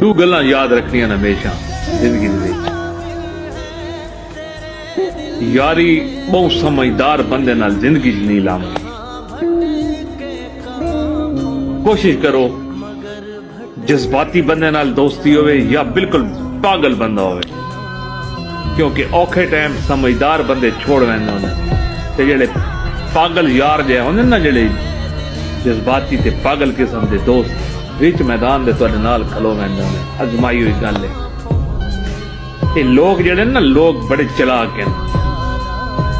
दो गल्लां याद रखनियां ने हमेशा जिंदगी दे विच। यारी बहुत समझदार बंदे नाल जिंदगी च नहीं लानी। कोशिश करो जज्बाती बंदे नाल दोस्ती होवे या बिल्कुल पागल बंदा होवे, क्योंकि औखे टाइम समझदार बंदे छोड़ वैंदे होंदे ते जेड़े पागल यार जे होंदे ना, जेड़े जज्बाती ते पागल किस्म दे दोस्त विच मैदान दे तुहाडे नाल खलो वैंदे होंदे। अजमाई हुई गल है। ये लोग जेड़े ना, लोग बड़े चलाक हैं।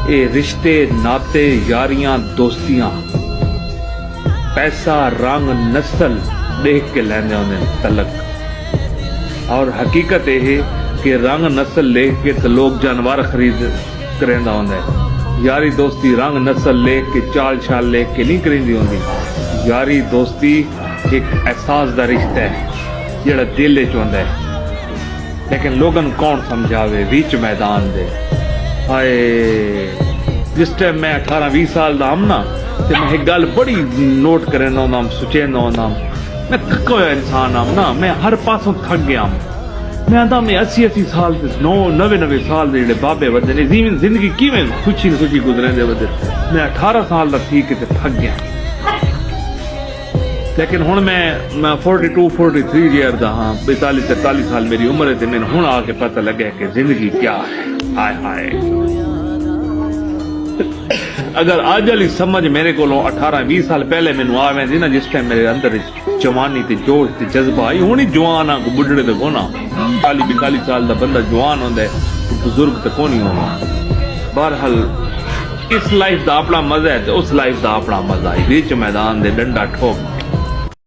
ये रिश्ते नाते यारियां दोस्तियां पैसा रंग नस्ल देख के लैंदे होंदे तलक। और हकीकत यह है कि रंग नस्ल लेख के तो लोग जानवर खरीद करेंदा होंदा है। यारी दोस्ती रंग नस्ल लेख के चाल शाल लेख के नहीं करेंदी होंदी। यारी दोस्ती एक एहसास दा रिश्ता है जेड़ा दिल च होंदा है, लेकिन लोगन कौन समझावे बीच मैदान दे। हाय, जिस टाइम मैं 18-20 साल दा हम ना, ते मैं एक गल बड़ी नोट करेंदा होंदा, सोचेंदा होंदा, मैं थक्का होया इंसान आम ना, मैं हर पासों थक गया। मैं आंदा मैं 80-80 साल ते 90-90 साल दे जेड़े बाबे वधे ने, जिंदगी किवें खुशी खुशी गुजरेंदे वधे। मैं 18 साल दा थी के ते थक गया। लेकिन हुण मैं 42-43 ईयर दा हाँ, 42-43 साल मेरी उम्र है, ते मैंने हुण आके पता लगे कि जिंदगी क्या है। हाय हाय, अगर अज वाली समझ मेरे को 18-20 साल पहले मैनू आ वैंदी ना, जिस टाइम मेरे अंदर जवानी ते जोश ते जज्बा आई, हुण ही जवान आ, बुढ़ड़े ते कोना। 40-42 साल दा बंदा जवान होंदा है, बुजुर्ग ते कोनी होना। बहरहाल इस लाइफ दा अपना मजा है ते उस लाइफ दा अपना मजा है। बीच मैदान दे डंडा ठोक